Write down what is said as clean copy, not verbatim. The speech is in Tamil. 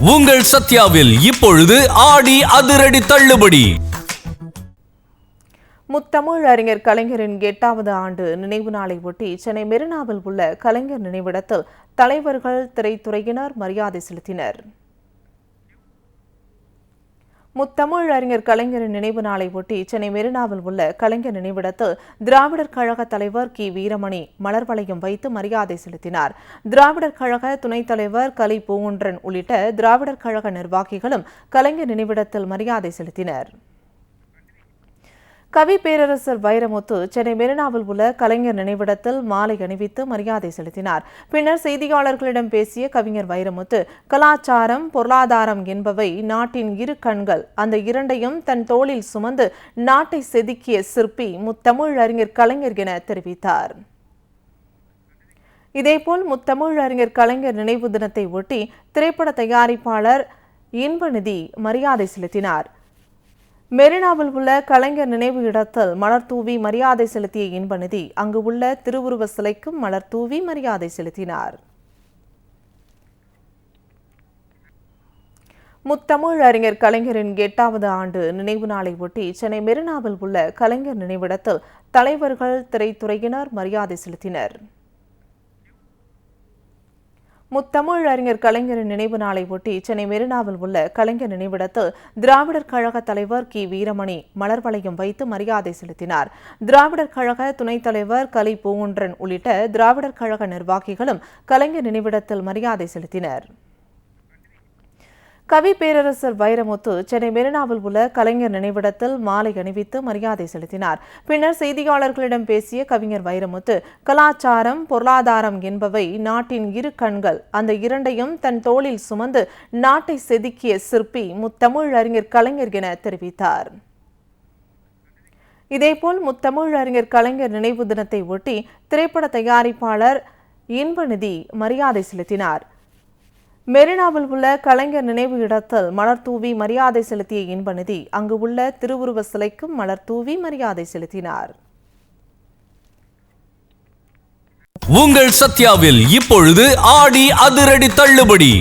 உங்கள் சத்யாவில் இப்பொழுது ஆடி அதிரடி தள்ளுபடி. முத்தமிழ் அறிஞர் கலைஞரின் 8வது ஆண்டு நினைவு நாளை ஒட்டி சென்னை மெரினாவில் உள்ள கலைஞர் நினைவிடத்தில் தலைவர்கள், திரைத்துறையினர் மரியாதை செலுத்தினர். முத்தமிழ் அறிஞர் கலைஞரின் நினைவு நாளை ஒட்டி சென்னை மெரினாவில் உள்ள கலைஞர் நினைவிடத்தில் திராவிடர் கழக தலைவர் கி. வீரமணி மலர் வளையம் வைத்து மரியாதை செலுத்தினார். திராவிடர் கழக துணைத் தலைவர் கலி பூங்குன்றன் உள்ளிட்ட திராவிடர் கழக நிர்வாகிகளும் கலைஞர் நினைவிடத்தில் மரியாதை செலுத்தினர். கவி பேரரசர் வைரமுத்து சென்னை மெரினாவில் உள்ள கலைஞர் நினைவிடத்தில் மாலை அணிவித்து மரியாதை செலுத்தினார். பின்னர் செய்தியாளர்களிடம் பேசிய கவிஞர் வைரமுத்து, கலாச்சாரம், பொருளாதாரம் என்பவை நாட்டின் இரு கண்கள். அந்த இரண்டையும் தன் தோளில் சுமந்து நாட்டை செதுக்கிய சிற்பி முத்தமிழ் அறிஞர் கலைஞர் என தெரிவித்தார். இதேபோல் முத்தமிழ் அறிஞர் கலைஞர் நினைவு தினத்தை ஒட்டி திரைப்பட தயாரிப்பாளர் இன்பநிதி மரியாதை செலுத்தினார். மெரினாவில் உள்ள கலைஞர் நினைவு இடத்தில் மலர் தூவி மரியாதை செலுத்திய இன்பநிதி அங்கு உள்ள திருவுருவ சிலைக்கும் மலர் தூவி மரியாதை செலுத்தினார். முத்தமிழ் அறிஞர் கலைஞரின் 8வது ஆண்டு நினைவு நாளை ஒட்டி சென்னை மெரினாவில் உள்ள கலைஞர் நினைவிடத்தில் தலைவர்கள், திரைத்துறையினர் மரியாதை செலுத்தினர். முத்தமிழ் அறிஞர் கலைஞரின் நினைவு நாளை ஒட்டி சென்னை மெரினாவில் உள்ள கலைஞர் நினைவிடத்தில் திராவிடர் கழக தலைவர் கி. வீரமணி மலர் வளையம் வைத்து மரியாதை செலுத்தினார். திராவிடர் கழக துணைத் தலைவர் கலி பூங்குன்றன் உள்ளிட்ட திராவிடர் கழக நிர்வாகிகளும் கலைஞர் நினைவிடத்தில் மரியாதை செலுத்தினர். கவி பேரரசர் வைரமுத்து சென்னை மெரினாவில் உள்ள கலைஞர் நினைவிடத்தில் மாலை அணிவித்து மரியாதை செலுத்தினார். பின்னர் செய்தியாளர்களிடம் பேசிய கவிஞர் வைரமுத்து, கலாச்சாரம், பொருளாதாரம் என்பவை நாட்டின் இரு கண்கள். அந்த இரண்டையும் தன் தோளில் சுமந்து நாட்டை செதுக்கிய சிற்பி முத்தமிழ் அறிஞர் கலைஞர் என தெரிவித்தார். இதேபோல் முத்தமிழ் அறிஞர் கலைஞர் நினைவு தினத்தை ஒட்டி திரைப்பட தயாரிப்பாளர் இன்பநிதி மரியாதை செலுத்தினார். மெரினாவில் உள்ள கலைஞர் நினைவு இடத்தில் மலர் தூவி மரியாதை செலுத்திய இன்பநிதி அங்கு உள்ள திருவுருவ சிலைக்கும் மலர் தூவி மரியாதை செலுத்தினார். உங்கள் சத்யாவில் இப்பொழுது ஆடி அதிரடி தள்ளுபடி.